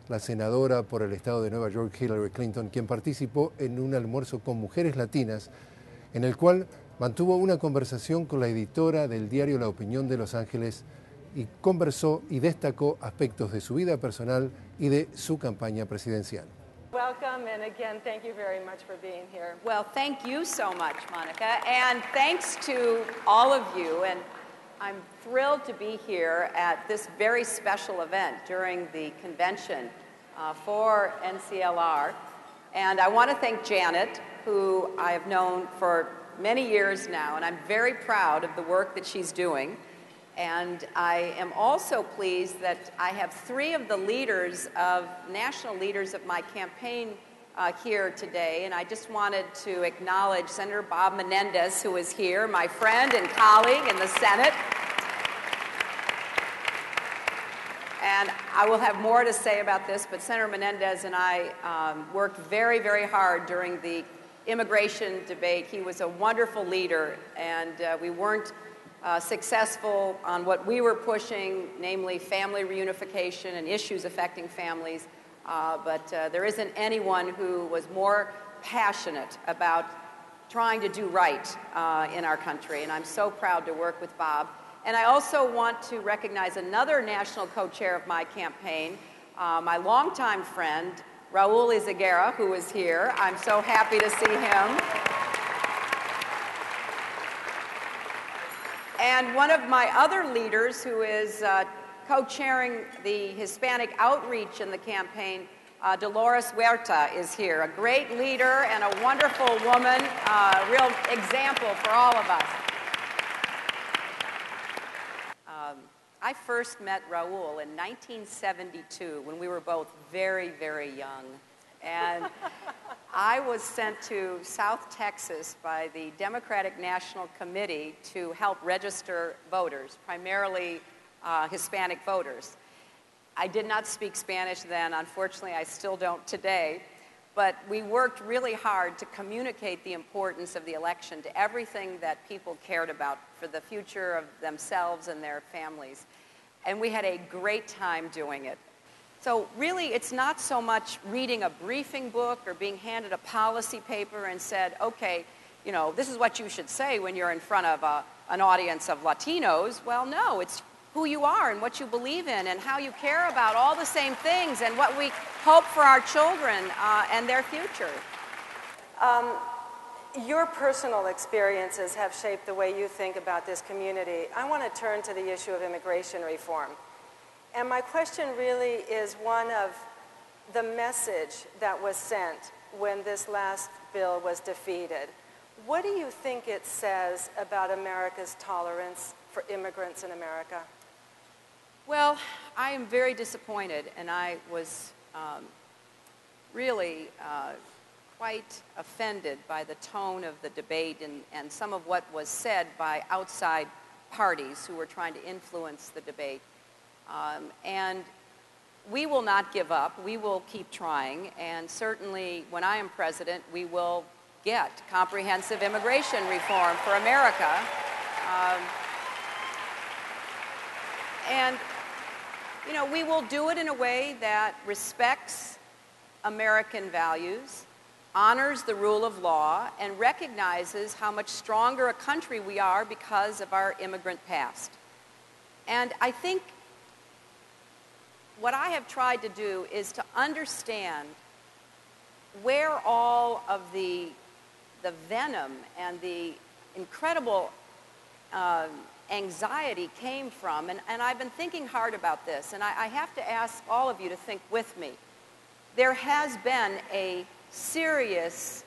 la senadora por el estado de Nueva York, Hillary Clinton, quien participó en un almuerzo con mujeres latinas, en el cual mantuvo una conversación con la editora del diario La Opinión de Los Ángeles y conversó y destacó aspectos de su vida personal y de su campaña presidencial. Welcome, and again, thank you very much for being here. Well, thank you so much, Monica, and thanks to all of you. And I'm thrilled to be here at this very special event during the convention for NCLR. And I want to thank Janet, who I have known for many years now, and I'm very proud of the work that she's doing. And I am also pleased that I have three of the national leaders of my campaign here today. And I just wanted to acknowledge Senator Bob Menendez, who is here, my friend and colleague in the Senate. And I will have more to say about this, but Senator Menendez and I worked very, very hard during the immigration debate. He was a wonderful leader, and we weren't successful on what we were pushing, namely family reunification and issues affecting families. But there isn't anyone who was more passionate about trying to do right in our country, and I'm so proud to work with Bob. And I also want to recognize another national co-chair of my campaign, my longtime friend, Raul Izaguirre, who is here. I'm so happy to see him. And one of my other leaders, who is co-chairing the Hispanic outreach in the campaign, Dolores Huerta, is here. A great leader and a wonderful woman, a real example for all of us. I first met Raul in 1972 when we were both very, very young. And I was sent to South Texas by the Democratic National Committee to help register voters, primarily Hispanic voters. I did not speak Spanish then. Unfortunately, I still don't today. But we worked really hard to communicate the importance of the election to everything that people cared about for the future of themselves and their families. And we had a great time doing it. So really, it's not so much reading a briefing book or being handed a policy paper and said, okay, you know, this is what you should say when you're in front of an audience of Latinos. Well, no, it's who you are and what you believe in and how you care about all the same things and what we hope for our children and their future. Your personal experiences have shaped the way you think about this community. I want to turn to the issue of immigration reform. And my question really is one of the message that was sent when this last bill was defeated. What do you think it says about America's tolerance for immigrants in America? Well, I am very disappointed, and I was really quite offended by the tone of the debate and some of what was said by outside parties who were trying to influence the debate. And we will not give up. We will keep trying. And certainly, when I am president, we will get comprehensive immigration reform for America. And, you know, we will do it in a way that respects American values, honors the rule of law, and recognizes how much stronger a country we are because of our immigrant past. And I think what I have tried to do is to understand where all of the venom and the incredible anxiety came from. And I've been thinking hard about this, and I have to ask all of you to think with me. There has been a serious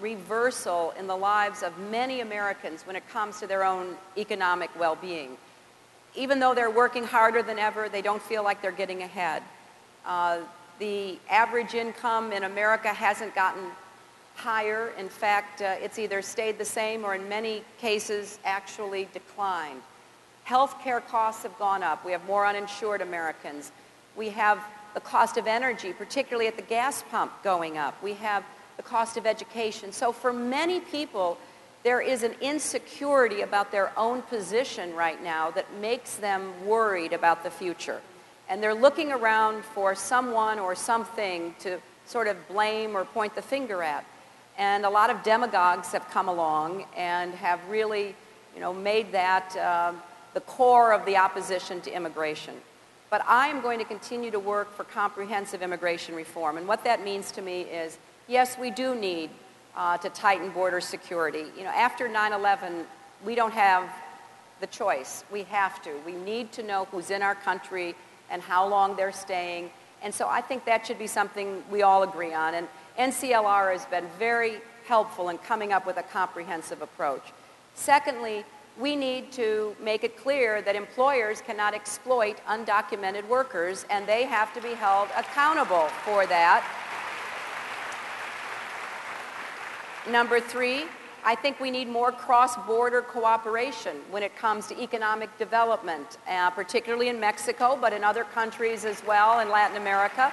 reversal in the lives of many Americans when it comes to their own economic well-being. Even though they're working harder than ever, they don't feel like they're getting ahead. The average income in America hasn't gotten higher. In fact, it's either stayed the same or in many cases actually declined. Health care costs have gone up. We have more uninsured Americans. We have the cost of energy, particularly at the gas pump, going up. We have the cost of education. So for many people, there is an insecurity about their own position right now that makes them worried about the future. and they're looking around for someone or something to sort of blame or point the finger at. And a lot of demagogues have come along and have really, made that the core of the opposition to immigration. But I am going to continue to work for comprehensive immigration reform. And what that means to me is, yes, we do need to tighten border security. After 9/11, we don't have the choice. We have to. We need to know who's in our country and how long they're staying. And so I think that should be something we all agree on. And NCLR has been very helpful in coming up with a comprehensive approach. Secondly, we need to make it clear that employers cannot exploit undocumented workers, and they have to be held accountable for that. Number three, I think we need more cross-border cooperation when it comes to economic development, particularly in Mexico, but in other countries as well, in Latin America.